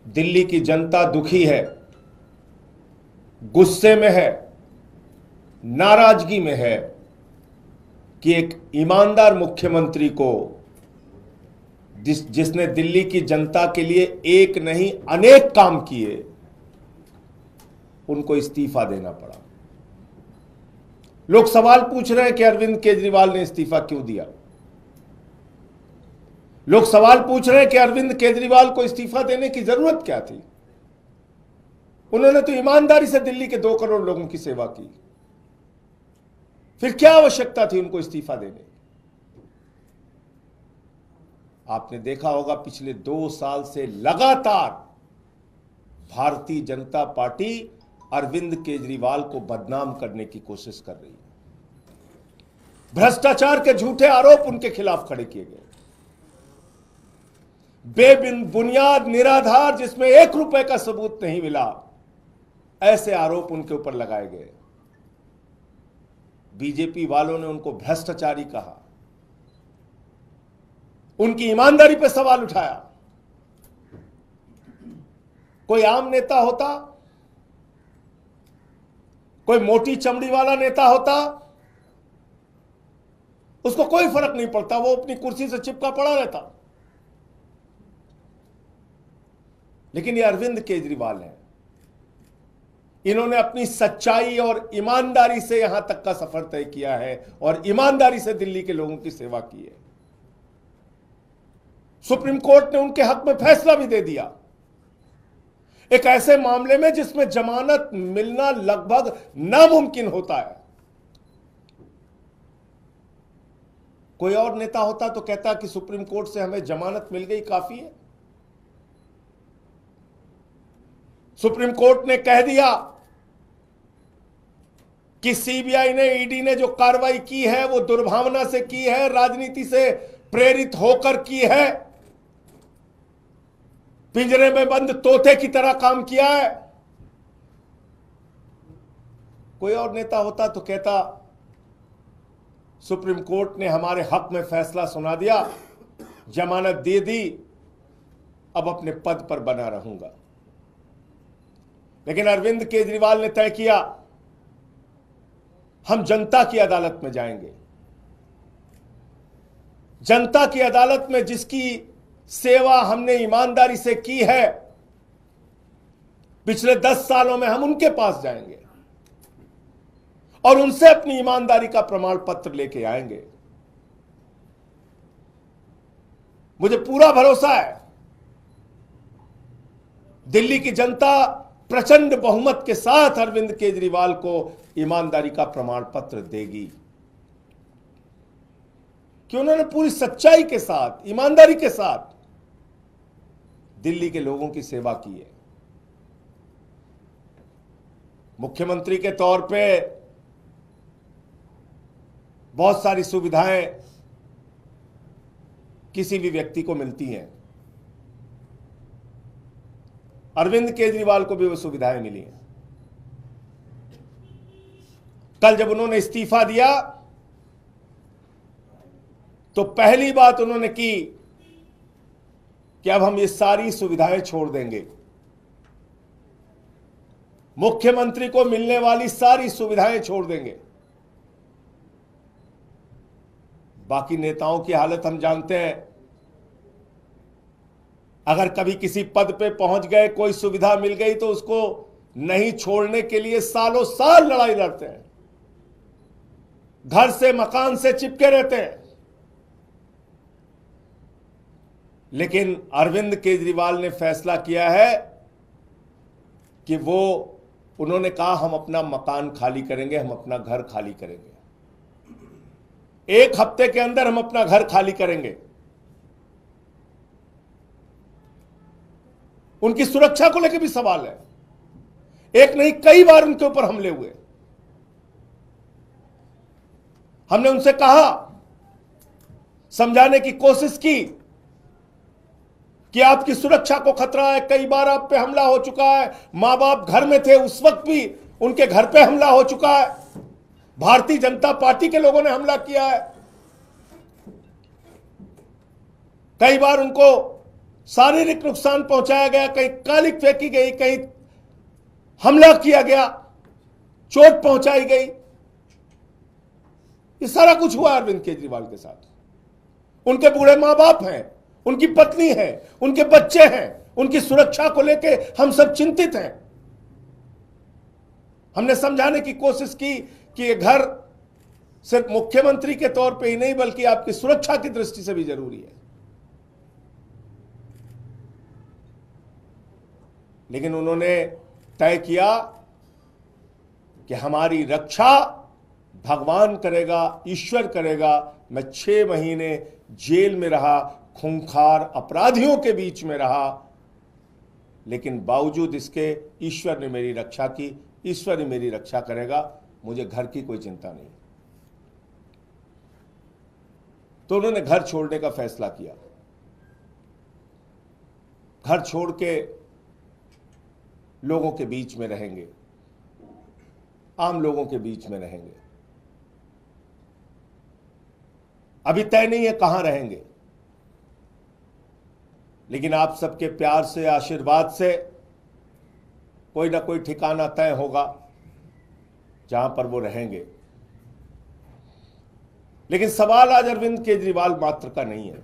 दिल्ली की जनता दुखी है, गुस्से में है, नाराजगी में है कि एक ईमानदार मुख्यमंत्री को जिसने दिल्ली की जनता के लिए एक नहीं अनेक काम किए, उनको इस्तीफा देना पड़ा। लोग सवाल पूछ रहे हैं कि अरविंद केजरीवाल ने इस्तीफा क्यों दिया। लोग सवाल पूछ रहे हैं कि अरविंद केजरीवाल को इस्तीफा देने की जरूरत क्या थी। उन्होंने तो ईमानदारी से दिल्ली के 2 करोड़ लोगों की सेवा की, फिर क्या आवश्यकता थी उनको इस्तीफा देने की। आपने देखा होगा पिछले 2 साल से लगातार भारतीय जनता पार्टी अरविंद केजरीवाल को बदनाम करने की कोशिश कर रही है। भ्रष्टाचार के झूठे आरोप उनके खिलाफ खड़े किए गए, बेबुनियाद निराधार जिसमें 1 रुपए का सबूत नहीं मिला, ऐसे आरोप उनके ऊपर लगाए गए। बीजेपी वालों ने उनको भ्रष्टाचारी कहा, उनकी ईमानदारी पर सवाल उठाया। कोई आम नेता होता, कोई मोटी चमड़ी वाला नेता होता, उसको कोई फर्क नहीं पड़ता, वो अपनी कुर्सी से चिपका पड़ा रहता। लेकिन ये अरविंद केजरीवाल हैं, इन्होंने अपनी सच्चाई और ईमानदारी से यहां तक का सफर तय किया है और ईमानदारी से दिल्ली के लोगों की सेवा की है। सुप्रीम कोर्ट ने उनके हक में फैसला भी दे दिया, एक ऐसे मामले में जिसमें जमानत मिलना लगभग नामुमकिन होता है। कोई और नेता होता तो कहता कि सुप्रीम कोर्ट से हमें जमानत मिल गई, काफी है। सुप्रीम कोर्ट ने कह दिया कि सीबीआई ने, ईडी ने जो कार्रवाई की है वो दुर्भावना से की है, राजनीति से प्रेरित होकर की है, पिंजरे में बंद तोते की तरह काम किया है। कोई और नेता होता तो कहता सुप्रीम कोर्ट ने हमारे हक में फैसला सुना दिया, जमानत दे दी, अब अपने पद पर बना रहूंगा। लेकिन अरविंद केजरीवाल ने तय किया, हम जनता की अदालत में जाएंगे। जनता की अदालत में जिसकी सेवा हमने ईमानदारी से की है, पिछले 10 सालों में हम उनके पास जाएंगे और उनसे अपनी ईमानदारी का प्रमाण पत्र लेके आएंगे। मुझे पूरा भरोसा है दिल्ली की जनता प्रचंड बहुमत के साथ अरविंद केजरीवाल को ईमानदारी का प्रमाण पत्र देगी, कि उन्होंने पूरी सच्चाई के साथ, ईमानदारी के साथ दिल्ली के लोगों की सेवा की है। मुख्यमंत्री के तौर पे बहुत सारी सुविधाएं किसी भी व्यक्ति को मिलती हैं, अरविंद केजरीवाल को भी वो सुविधाएं मिली हैं। कल जब उन्होंने इस्तीफा दिया तो पहली बात उन्होंने की कि अब हम ये सारी सुविधाएं छोड़ देंगे, मुख्यमंत्री को मिलने वाली सारी सुविधाएं छोड़ देंगे। बाकी नेताओं की हालत हम जानते हैं, अगर कभी किसी पद पे पहुंच गए, कोई सुविधा मिल गई तो उसको नहीं छोड़ने के लिए सालों साल लड़ाई लड़ते हैं, घर से मकान से चिपके रहते हैं। लेकिन अरविंद केजरीवाल ने फैसला किया है कि उन्होंने कहा हम अपना मकान खाली करेंगे, हम अपना घर खाली करेंगे, 1 हफ्ते के अंदर हम अपना घर खाली करेंगे। उनकी सुरक्षा को लेकर भी सवाल है, एक नहीं कई बार उनके ऊपर हमले हुए। हमने उनसे कहा, समझाने की कोशिश की कि आपकी सुरक्षा को खतरा है, कई बार आप पे हमला हो चुका है, मां बाप घर में थे उस वक्त भी उनके घर पे हमला हो चुका है, भारतीय जनता पार्टी के लोगों ने हमला किया है, कई बार उनको शारीरिक नुकसान पहुंचाया गया, कहीं कालिक फेंकी गई, कहीं हमला किया गया, चोट पहुंचाई गई। ये सारा कुछ हुआ अरविंद केजरीवाल के साथ। उनके बूढ़े मां बाप हैं, उनकी पत्नी है, उनके बच्चे हैं, उनकी सुरक्षा को लेके हम सब चिंतित हैं। हमने समझाने की कोशिश की कि ये घर सिर्फ मुख्यमंत्री के तौर पे ही नहीं बल्कि आपकी सुरक्षा की दृष्टि से भी जरूरी है। लेकिन उन्होंने तय किया कि हमारी रक्षा भगवान करेगा, ईश्वर करेगा। मैं 6 महीने जेल में रहा, खूंखार अपराधियों के बीच में रहा, लेकिन बावजूद इसके ईश्वर ने मेरी रक्षा की, ईश्वर ही मेरी रक्षा करेगा, मुझे घर की कोई चिंता नहीं। तो उन्होंने घर छोड़ने का फैसला किया। घर छोड़ के लोगों के बीच में रहेंगे, आम लोगों के बीच में रहेंगे। अभी तय नहीं है कहां रहेंगे, लेकिन आप सबके प्यार से, आशीर्वाद से कोई ना कोई ठिकाना तय होगा जहां पर वो रहेंगे। लेकिन सवाल आज अरविंद केजरीवाल मात्र का नहीं है,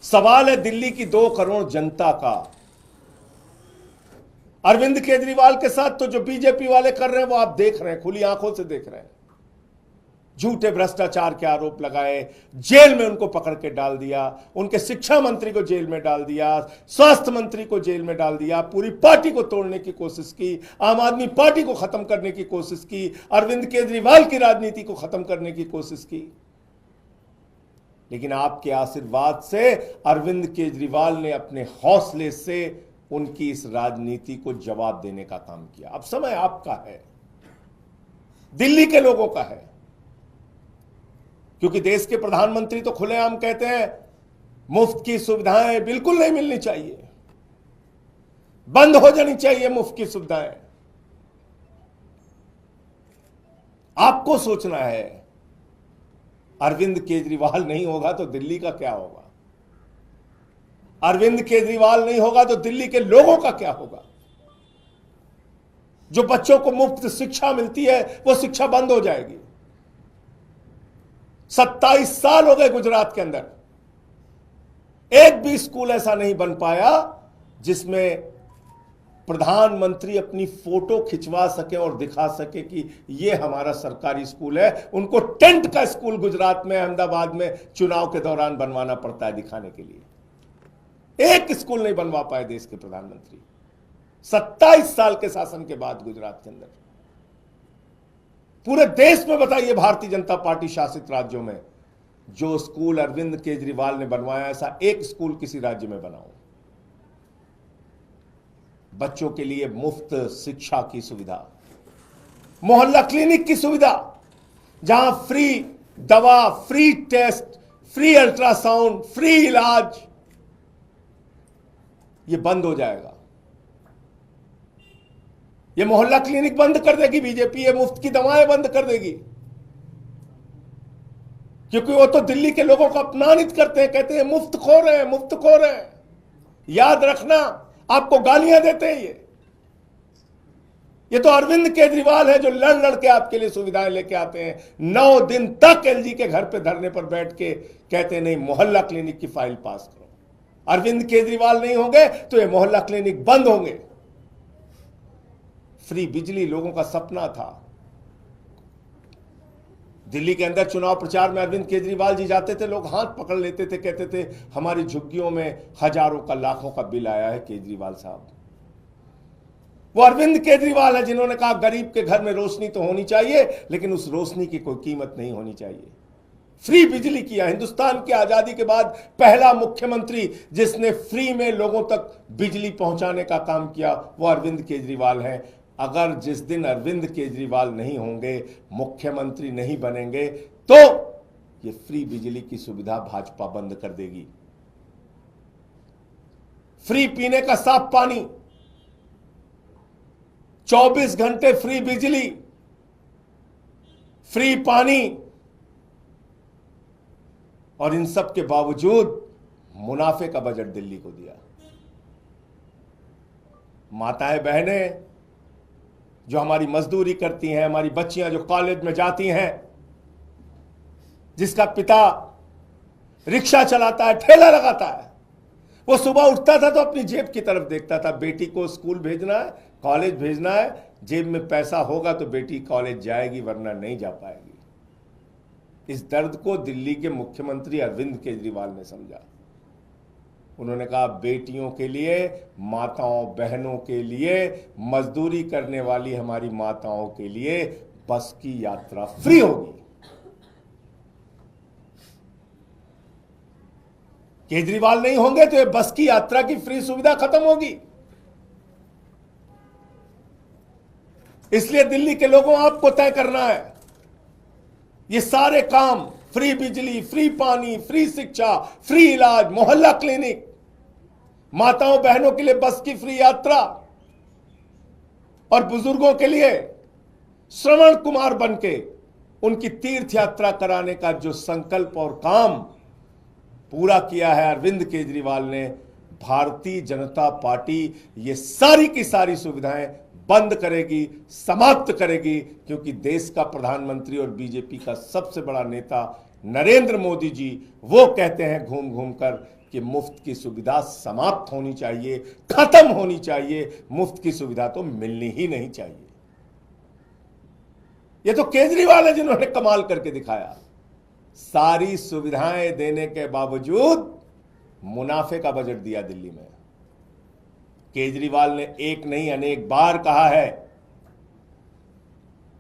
सवाल है दिल्ली की 2 करोड़ जनता का। अरविंद केजरीवाल के साथ तो जो बीजेपी वाले कर रहे हैं वो आप देख रहे हैं, खुली आंखों से देख रहे हैं। झूठे भ्रष्टाचार के आरोप लगाए, जेल में उनको पकड़ के डाल दिया, उनके शिक्षा मंत्री को जेल में डाल दिया, स्वास्थ्य मंत्री को जेल में डाल दिया, पूरी पार्टी को तोड़ने की कोशिश की, आम आदमी पार्टी को खत्म करने की कोशिश की, अरविंद केजरीवाल की राजनीति को खत्म करने की कोशिश की। लेकिन आपके आशीर्वाद से अरविंद केजरीवाल ने अपने हौसले से उनकी इस राजनीति को जवाब देने का काम किया। अब समय आपका है, दिल्ली के लोगों का है, क्योंकि देश के प्रधानमंत्री तो खुलेआम कहते हैं मुफ्त की सुविधाएं बिल्कुल नहीं मिलनी चाहिए, बंद हो जानी चाहिए मुफ्त की सुविधाएं। आपको सोचना है, अरविंद केजरीवाल नहीं होगा तो दिल्ली का क्या होगा, अरविंद केजरीवाल नहीं होगा तो दिल्ली के लोगों का क्या होगा। जो बच्चों को मुफ्त शिक्षा मिलती है वो शिक्षा बंद हो जाएगी। 27 साल हो गए गुजरात के अंदर, एक भी स्कूल ऐसा नहीं बन पाया जिसमें प्रधानमंत्री अपनी फोटो खिंचवा सके और दिखा सके कि यह हमारा सरकारी स्कूल है। उनको टेंट का स्कूल गुजरात में, अहमदाबाद में चुनाव के दौरान बनवाना पड़ता है दिखाने के लिए। एक स्कूल नहीं बनवा पाए देश के प्रधानमंत्री 27 साल के शासन के बाद गुजरात के अंदर। पूरे देश में बताइए, भारतीय जनता पार्टी शासित राज्यों में जो स्कूल अरविंद केजरीवाल ने बनवाया, ऐसा एक स्कूल किसी राज्य में बनाओ। बच्चों के लिए मुफ्त शिक्षा की सुविधा, मोहल्ला क्लिनिक की सुविधा, जहां फ्री दवा, free test, free ultrasound, free इलाज, ये बंद हो जाएगा। ये मोहल्ला क्लिनिक बंद कर देगी बीजेपी, ये मुफ्त की दवाएं बंद कर देगी, क्योंकि वो तो दिल्ली के लोगों को अपमानित करते हैं, कहते हैं मुफ्त खो रहे हैं, मुफ्त खो रहे हैं। याद रखना, आपको गालियां देते हैं ये तो अरविंद केजरीवाल है जो लड़ लड़ के आपके लिए सुविधाएं लेके आते हैं। 9 दिन तक एलजी के घर पे धरने पर बैठ के कहते हैं नहीं, मोहल्ला क्लिनिक की फाइल पास करो। अरविंद केजरीवाल नहीं होंगे तो ये मोहल्ला क्लिनिक बंद होंगे। फ्री बिजली लोगों का सपना था। दिल्ली के अंदर चुनाव प्रचार में अरविंद केजरीवाल जी जाते थे, लोग हाथ पकड़ लेते थे, कहते थे हमारी झुग्गियों में हजारों का, लाखों का बिल आया है केजरीवाल साहब। वो अरविंद केजरीवाल है जिन्होंने कहा गरीब के घर में रोशनी तो होनी चाहिए, लेकिन उस रोशनी की कोई कीमत नहीं होनी चाहिए। फ्री बिजली किया। हिंदुस्तान की आजादी के बाद पहला मुख्यमंत्री जिसने फ्री में लोगों तक बिजली पहुंचाने का काम किया वो अरविंद केजरीवाल है। अगर जिस दिन अरविंद केजरीवाल नहीं होंगे, मुख्यमंत्री नहीं बनेंगे, तो ये फ्री बिजली की सुविधा भाजपा बंद कर देगी। फ्री पीने का साफ पानी, 24 घंटे फ्री बिजली, फ्री पानी, और इन सब के बावजूद मुनाफे का बजट दिल्ली को दिया। माताएं बहनें जो हमारी मजदूरी करती हैं, हमारी बच्चियां जो कॉलेज में जाती हैं, जिसका पिता रिक्शा चलाता है, ठेला लगाता है, वो सुबह उठता था तो अपनी जेब की तरफ देखता था। बेटी को स्कूल भेजना है, कॉलेज भेजना है, जेब में पैसा होगा तो बेटी कॉलेज जाएगी, वरना नहीं जा पाएगी। इस दर्द को दिल्ली के मुख्यमंत्री अरविंद केजरीवाल ने समझा। उन्होंने कहा बेटियों के लिए, माताओं बहनों के लिए, मजदूरी करने वाली हमारी माताओं के लिए बस की यात्रा फ्री होगी। केजरीवाल नहीं होंगे तो ये बस की यात्रा की फ्री सुविधा खत्म होगी। इसलिए दिल्ली के लोगों आपको तय करना है। ये सारे काम, फ्री बिजली, फ्री पानी, फ्री शिक्षा, फ्री इलाज, मोहल्ला क्लिनिक, माताओं बहनों के लिए बस की फ्री यात्रा और बुजुर्गों के लिए श्रवण कुमार बनके उनकी तीर्थ यात्रा कराने का जो संकल्प और काम पूरा किया है अरविंद केजरीवाल ने, भारतीय जनता पार्टी ये सारी की सारी सुविधाएं बंद करेगी, समाप्त करेगी, क्योंकि देश का प्रधानमंत्री और बीजेपी का सबसे बड़ा नेता नरेंद्र मोदी जी वो कहते हैं घूम घूम कर कि मुफ्त की सुविधा समाप्त होनी चाहिए, खत्म होनी चाहिए, मुफ्त की सुविधा तो मिलनी ही नहीं चाहिए। ये तो केजरीवाल है जिन्होंने कमाल करके दिखाया। सारी सुविधाएं देने के बावजूद मुनाफे का बजट दिया दिल्ली में। केजरीवाल ने एक नहीं अनेक बार कहा है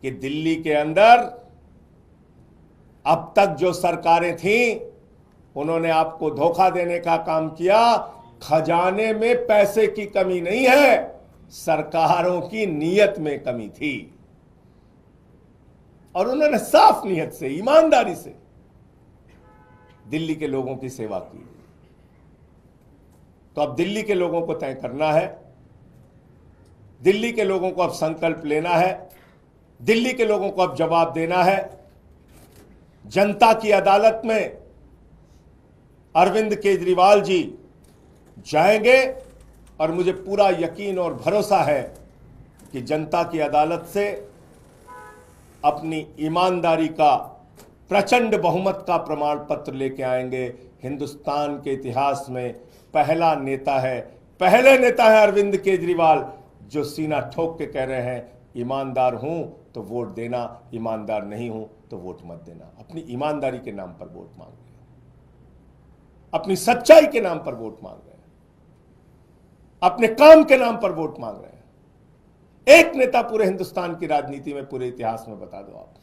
कि दिल्ली के अंदर अब तक जो सरकारें थीं उन्होंने आपको धोखा देने का काम किया। खजाने में पैसे की कमी नहीं है, सरकारों की नीयत में कमी थी। और उन्होंने साफ नीयत से, ईमानदारी से दिल्ली के लोगों की सेवा की। तो अब दिल्ली के लोगों को तय करना है, दिल्ली के लोगों को अब संकल्प लेना है, दिल्ली के लोगों को अब जवाब देना है। जनता की अदालत में अरविंद केजरीवाल जी जाएंगे और मुझे पूरा यकीन और भरोसा है कि जनता की अदालत से अपनी ईमानदारी का प्रचंड बहुमत का प्रमाण पत्र लेके आएंगे। हिंदुस्तान के इतिहास में पहला नेता है, पहले नेता है अरविंद केजरीवाल जो सीना ठोक के कह रहे हैं ईमानदार हूं तो वोट देना, ईमानदार नहीं हूं तो वोट मत देना। अपनी ईमानदारी के नाम पर वोट मांग रहे हैं, अपनी सच्चाई के नाम पर वोट मांग रहे हैं, अपने काम के नाम पर वोट मांग रहे हैं। एक नेता पूरे हिंदुस्तान की राजनीति में, पूरे इतिहास में बता दो आप।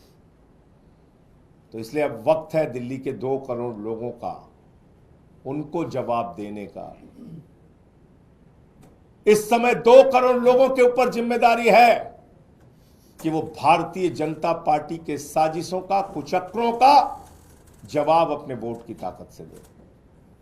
तो इसलिए अब वक्त है दिल्ली के 2 करोड़ लोगों का, उनको जवाब देने का। इस समय 2 करोड़ लोगों के ऊपर जिम्मेदारी है कि वो भारतीय जनता पार्टी के साजिशों का, कुचक्रों का जवाब अपने वोट की ताकत से दे।